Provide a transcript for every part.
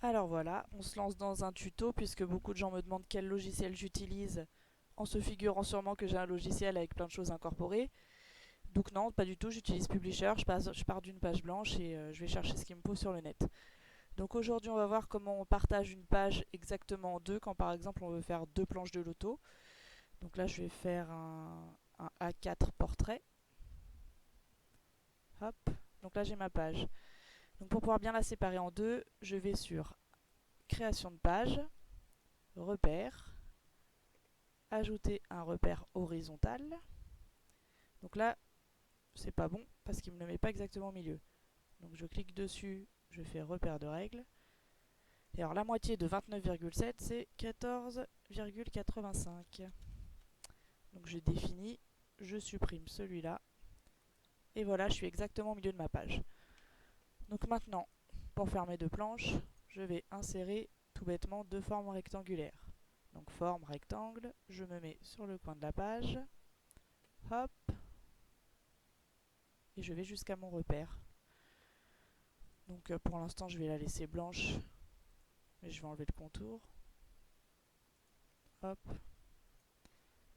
Alors voilà, on se lance dans un tuto puisque beaucoup de gens me demandent quel logiciel j'utilise en se figurant sûrement que j'ai un logiciel avec plein de choses incorporées. Donc non, pas du tout, j'utilise Publisher, je pars d'une page blanche et je vais chercher ce qu'il me faut sur le net. Donc aujourd'hui on va voir comment on partage une page exactement en deux quand par exemple on veut faire deux planches de loto. Donc là je vais faire un A4 portrait. Hop, donc là j'ai ma page. Donc pour pouvoir bien la séparer en deux, je vais sur création de page, repère, ajouter un repère horizontal. Donc là, c'est pas bon parce qu'il me le met pas exactement au milieu. Donc je clique dessus, je fais repère de règles. Et alors la moitié de 29,7 c'est 14,85. Donc je définis, je supprime celui-là. Et voilà, je suis exactement au milieu de ma page. Donc maintenant, pour faire mes deux planches, je vais insérer tout bêtement deux formes rectangulaires. Donc forme rectangle, je me mets sur le coin de la page. Hop, et je vais jusqu'à mon repère. Donc pour l'instant je vais la laisser blanche, mais je vais enlever le contour. Hop.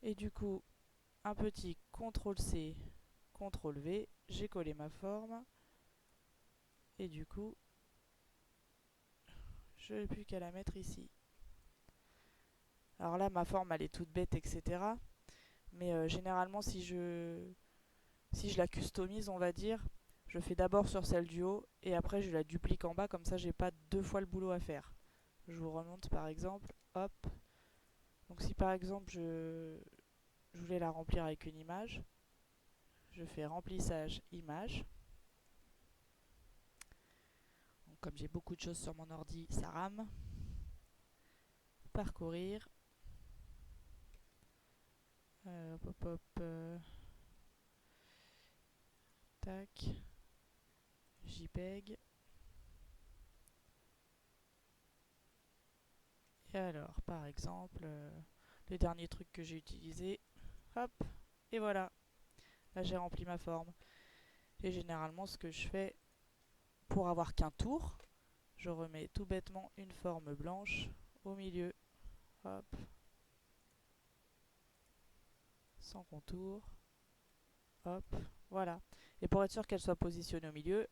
Et du coup, un petit CTRL C, CTRL V, j'ai collé ma forme. Et du coup, je n'ai plus qu'à la mettre ici. Alors là, ma forme elle est toute bête, etc. Mais généralement, si je la customise, on va dire, je fais d'abord sur celle du haut et après je la duplique en bas, comme ça j'ai pas deux fois le boulot à faire. Je vous remonte par exemple, hop. Donc si par exemple je voulais la remplir avec une image, je fais remplissage image. Donc, comme j'ai beaucoup de choses sur mon ordi, ça rame. Parcourir. Hop, hop, hop, tac. JPEG. Et alors, par exemple, le dernier truc que j'ai utilisé, hop, et voilà. Là, j'ai rempli ma forme. Et généralement, ce que je fais pour avoir qu'un tour, je remets tout bêtement une forme blanche au milieu. Hop, sans contour. Hop, voilà. Et pour être sûr qu'elle soit positionnée au milieu,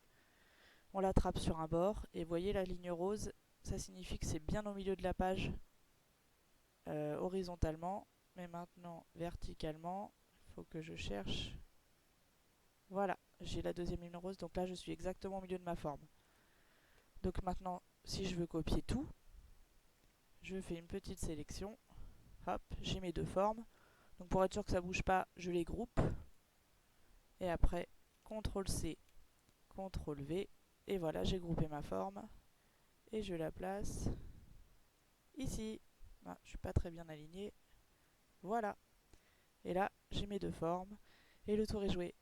on l'attrape sur un bord. Et vous voyez la ligne rose, ça signifie que c'est bien au milieu de la page, horizontalement. Mais maintenant, verticalement, il faut que je cherche. Voilà, j'ai la deuxième ligne rose, donc là je suis exactement au milieu de ma forme. Donc maintenant, si je veux copier tout, je fais une petite sélection. Hop, j'ai mes deux formes. Donc pour être sûr que ça ne bouge pas, je les groupe. Et après, CTRL C, CTRL V. Et voilà, j'ai groupé ma forme. Et je la place ici. Ah, je ne suis pas très bien aligné. Voilà. Et là, j'ai mes deux formes. Et le tour est joué.